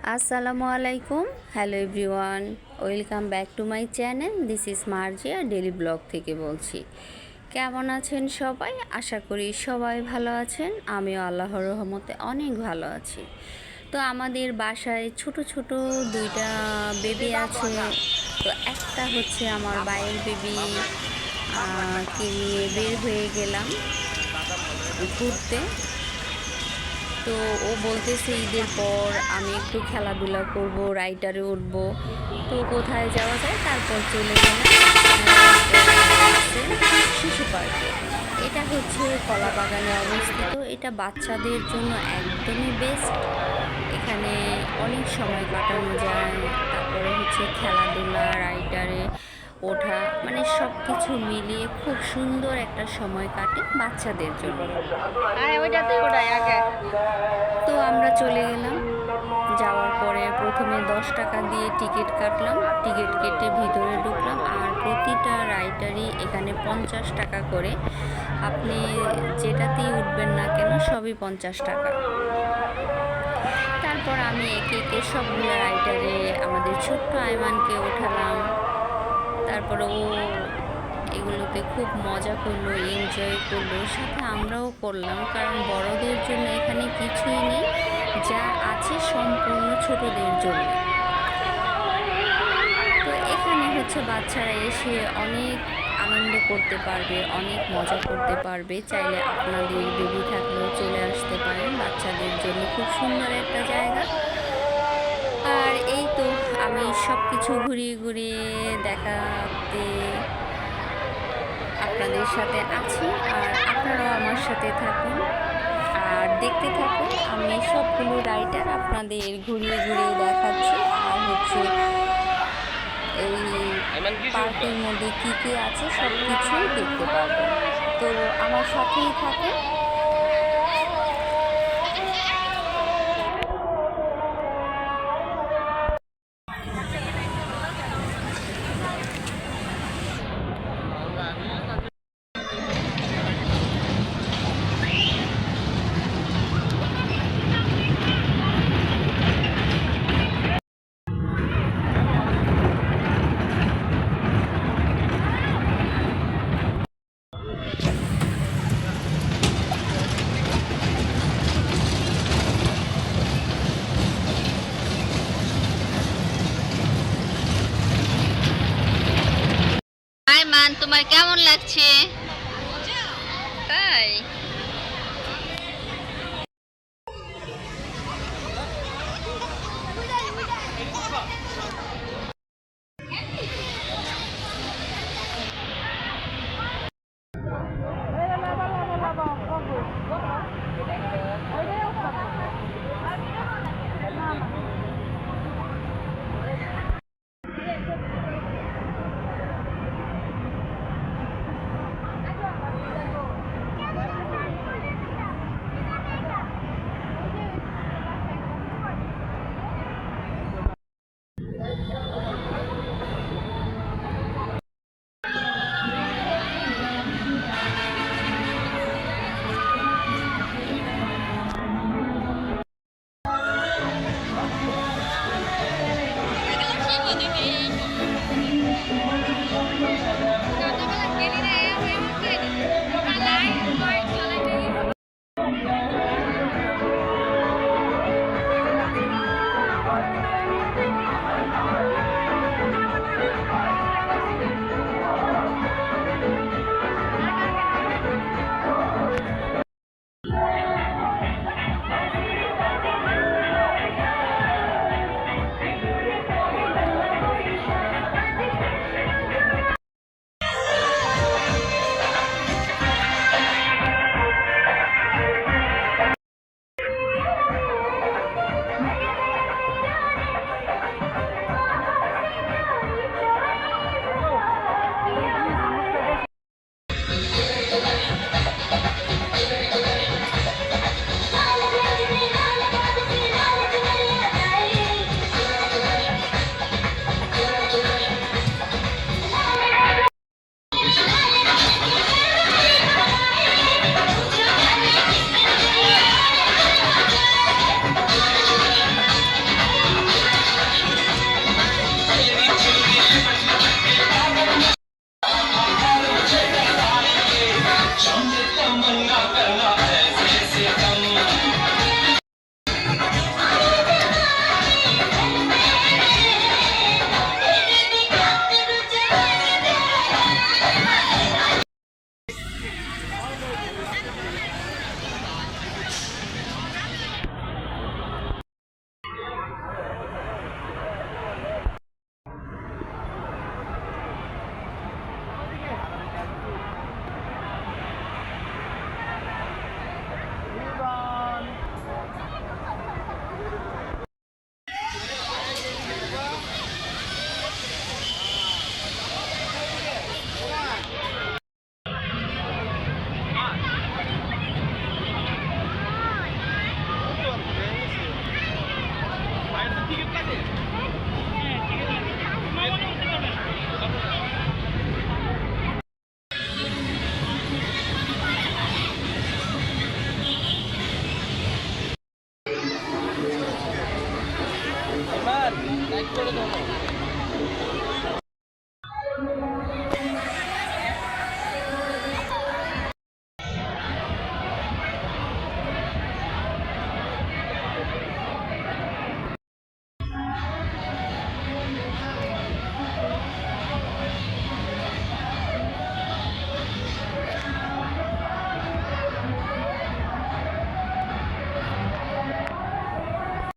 আসসালামু আলাইকুম। Hello everyone, welcome back to my channel. This is Marjia daily blog থেকে বলছি। কেমন আছেন সবাই? আশা করি সবাই ভালো আছেন। আমিও আল্লাহর রহমতে অনেক ভালো আছি। তো আমাদের বাসায় ছোট ছোট দুইটা বেবি আছে। তো একটা হচ্ছে আমার বায়ের বেবি, কে নিয়ে বের হয়ে গেলাম ঘুরতে। তো ও বলতেছে ঈদের পর আমি একটু খেলাধুলা করব, রাইডারে উঠব। তো কোথায় যাওয়া যায়? তারপর চলে গেলাম শিশু পার্কে। এটা হচ্ছে কলাবাগানে অবস্থিত। এটা বাচ্চাদের জন্য একদমই বেস্ট। এখানে অনেক সময় কাটানো যায়। তারপরে হচ্ছে খেলাধুলা, রাইডারে ওঠা, মানে সব কিছু মিলিয়ে খুব সুন্দর একটা সময় কাটে বাচ্চাদের জন্য। তো আমরা চলে গেলাম। যাওয়ার পরে প্রথমে 10 টাকা দিয়ে টিকিট কাটলাম। টিকিট কেটে ভিতরে ঢুকলাম। আর প্রতিটা রাইডারই এখানে 50 টাকা করে। আপনি যেটাতেই উঠবেন না কেন সবই 50 টাকা। তারপর আমি একে একে সবগুলো রাইডারে আমাদের ছোট্ট আয়মানকে ওঠালাম। তারপরে ও এগুলোতে খুব মজা করলো, এনজয় করলো, সাথে আমরাও করলাম। কারণ বড়দের জন্য এখানে কিছুই নেই, যা আছে সম্পূর্ণ ছোটদের জন্য। তো এখানে হচ্ছে বাচ্চারা এসে অনেক আনন্দ করতে পারবে, অনেক মজা করতে পারবে। চাইলে আপনাদের বেবি থাকলেও চলে আসতে পারেন। বাচ্চাদের জন্য খুব সুন্দর একটা জায়গা। আর এই তো আমি সব কিছু ঘুরিয়ে ঘুরিয়ে দেখাতে আপনাদের সাথে আছি। আর আপনারাও আমার সাথে থাকুন আর দেখতে থাকুন। আমি সবগুলো রাইডার আপনাদের ঘুরিয়ে ঘুরিয়ে দেখাচ্ছি। আর হচ্ছে এই পার্কের মধ্যে কী কী আছে সব কিছুই দেখতে পারবেন। তো আমার সাথেই থাকুন। হাই মান, তোমার কেমন লাগছে? তাই